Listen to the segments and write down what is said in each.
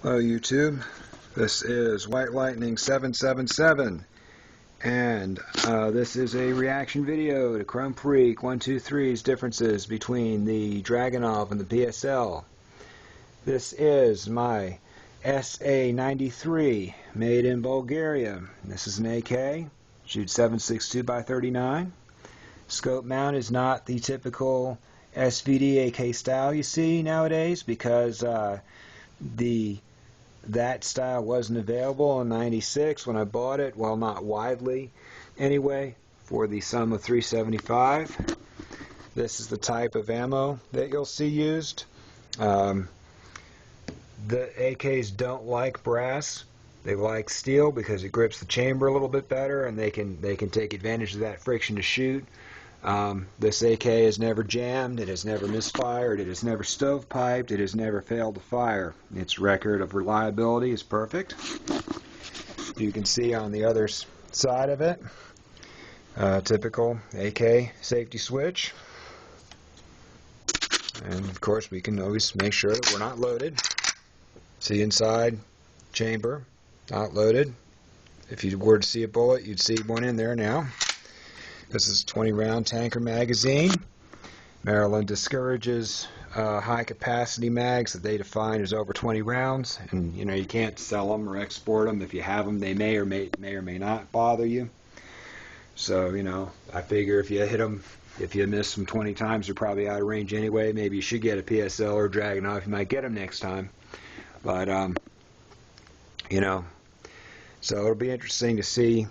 Hello YouTube, this is White Lightning 777 and this is a reaction video to Chrome Freak 123's differences between the Dragunov and the PSL. This is my SA93 made in Bulgaria. This is an AK, shoots 7.62 by 39. Scope mount is not the typical SVD AK style you see nowadays because that style wasn't available in '96 when I bought it. Well, not widely anyway, for the sum of $375. This is the type of ammo that you'll see used. The AKs don't like brass. They like steel because it grips the chamber a little bit better, and they can take advantage of that friction to shoot. This AK has never jammed, it has never misfired, it has never stovepiped, it has never failed to fire. Its record of reliability is perfect. You can see on the other side of it, typical AK safety switch. And of course we can always make sure that we're not loaded. See inside chamber, not loaded. If you were to see a bullet, you'd see one in there now. This is a 20-round tanker magazine. Maryland discourages high-capacity mags that they define as over 20 rounds, and you can't sell them or export them. If you have them, they may or may not bother you. So I figure if you hit them, if you miss them 20 times, they're probably out of range anyway. Maybe you should get a PSL or a Dragunov. You might get them next time, but so it'll be interesting to see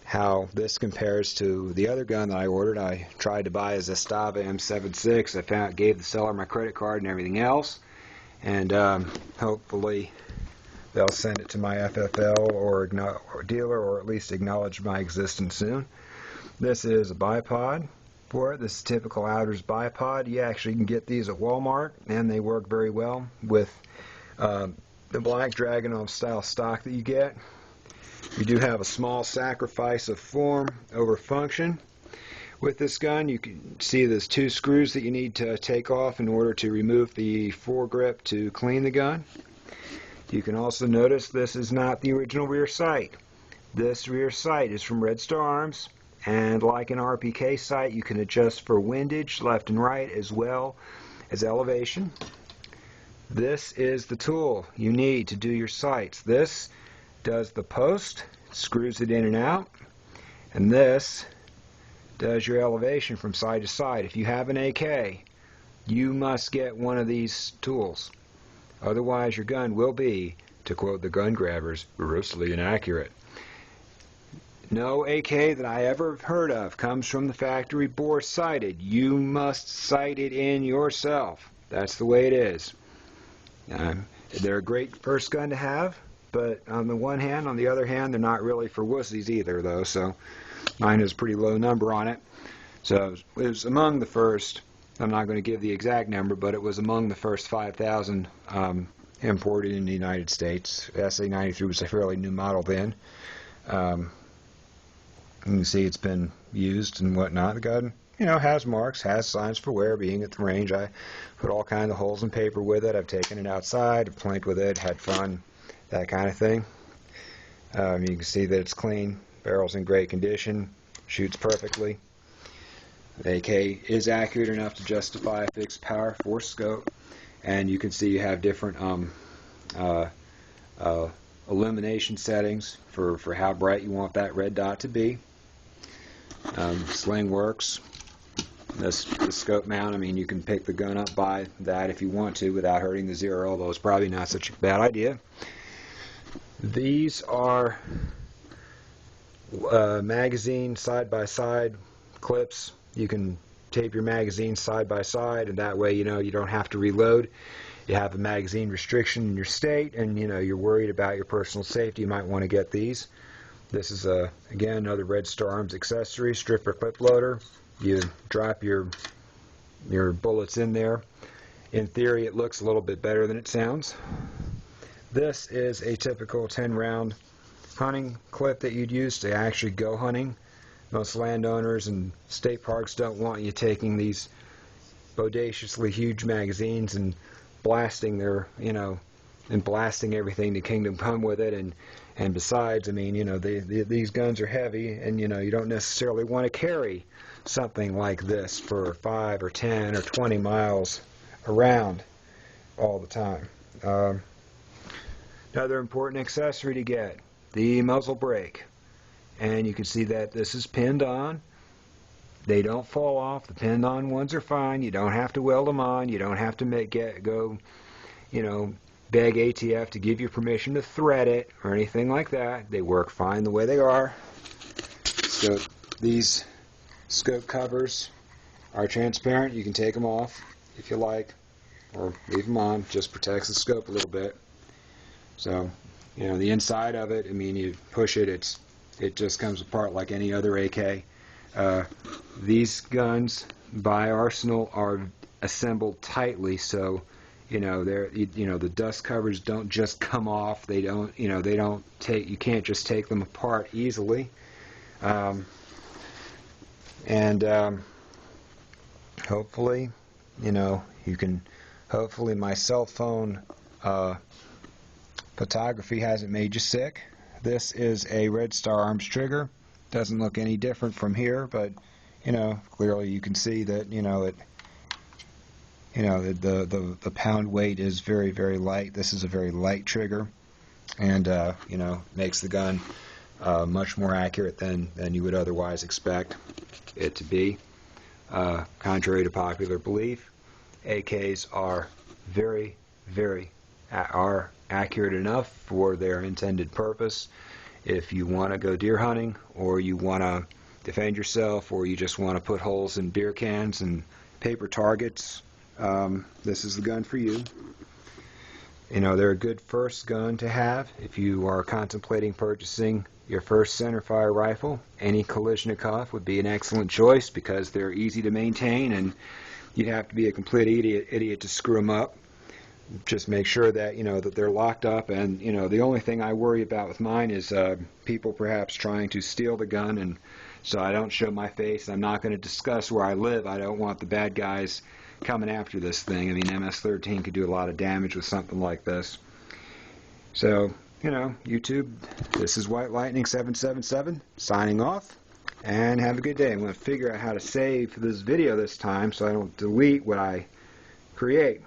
how this compares to the other gun that I ordered. I tried to buy a Zastava M76. I gave the seller my credit card and everything else, and hopefully they'll send it to my FFL or dealer, or at least acknowledge my existence soon. This is a bipod for it. This is typical Outers bipod. You actually can get these at Walmart, and they work very well with the black Dragunov style stock that you get. You do have a small sacrifice of form over function with this gun. You can see there's two screws that you need to take off in order to remove the foregrip to clean the gun. You can also notice this is not the original rear sight. This rear sight is from Red Star Arms, and like an RPK sight, you can adjust for windage left and right as well as elevation. This is the tool you need to do your sights. This does the post, screws it in and out, and this does your elevation from side to side. If you have an AK, you must get one of these tools. Otherwise your gun will be, to quote the gun grabbers, grossly inaccurate. No AK that I ever heard of comes from the factory bore sighted. You must sight it in yourself. That's the way it is. They're a great first gun to have, but on the one hand, on the other hand, they're not really for wussies either, though. So mine has a pretty low number on it. So it was among the first, I'm not going to give the exact number, but it was among the first 5,000 imported in the United States. SA93 was a fairly new model then. You can see it's been used and whatnot. The gun, has marks, has signs for wear, being at the range. I put all kinds of holes in paper with it. I've taken it outside, I've played with it, had fun, that kind of thing. You can see that it's clean, barrel's in great condition, shoots perfectly. The AK is accurate enough to justify a fixed power force scope, and you can see you have different illumination settings for how bright you want that red dot to be. Sling works. The scope mount, you can pick the gun up by that if you want to without hurting the zero, although it's probably not such a bad idea. These are magazine side-by-side clips. You can tape your magazine side by side, and that way you don't have to reload. You have a magazine restriction in your state, and you're worried about your personal safety, you might want to get these. This is again another Red Star Arms accessory, stripper clip loader. You drop your bullets in there. In theory, it looks a little bit better than it sounds. This is a typical 10-round hunting clip that you'd use to actually go hunting. Most landowners and state parks don't want you taking these bodaciously huge magazines and blasting their, and blasting everything to Kingdom Come with it. And besides, I mean, these guns are heavy, and you don't necessarily want to carry something like this for 5 or 10 or 20 miles around all the time. Another important accessory to get, the muzzle brake. And you can see that this is pinned on. They don't fall off. The pinned on ones are fine. You don't have to weld them on. You don't have to beg ATF to give you permission to thread it or anything like that. They work fine the way they are. So these scope covers are transparent. You can take them off if you like, or leave them on. Just protects the scope a little bit. So, the inside of it, I mean, you push it, it just comes apart like any other AK. These guns by Arsenal are assembled tightly, so the dust covers don't just come off. They don't, you can't just take them apart easily. Hopefully, hopefully my cell phone photography hasn't made you sick. This is a Red Star Arms trigger. Doesn't look any different from here, but clearly you can see that the pound weight is very, very light. This is a very light trigger, and makes the gun much more accurate than you would otherwise expect it to be. Contrary to popular belief, AKs are very, very accurate enough for their intended purpose. If you want to go deer hunting, or you want to defend yourself, or you just want to put holes in beer cans and paper targets, this is the gun for you. They're a good first gun to have if you are contemplating purchasing your first centerfire rifle. Any Kalashnikov would be an excellent choice because they're easy to maintain, and you'd have to be a complete idiot to screw them up. Just make sure that that they're locked up, and the only thing I worry about with mine is people perhaps trying to steal the gun, and so I don't show my face. I'm not going to discuss where I live. I don't want the bad guys coming after this thing. I mean, MS-13 could do a lot of damage with something like this. So, YouTube, this is White Lightning 777 signing off, and have a good day. I'm going to figure out how to save this video this time so I don't delete what I create.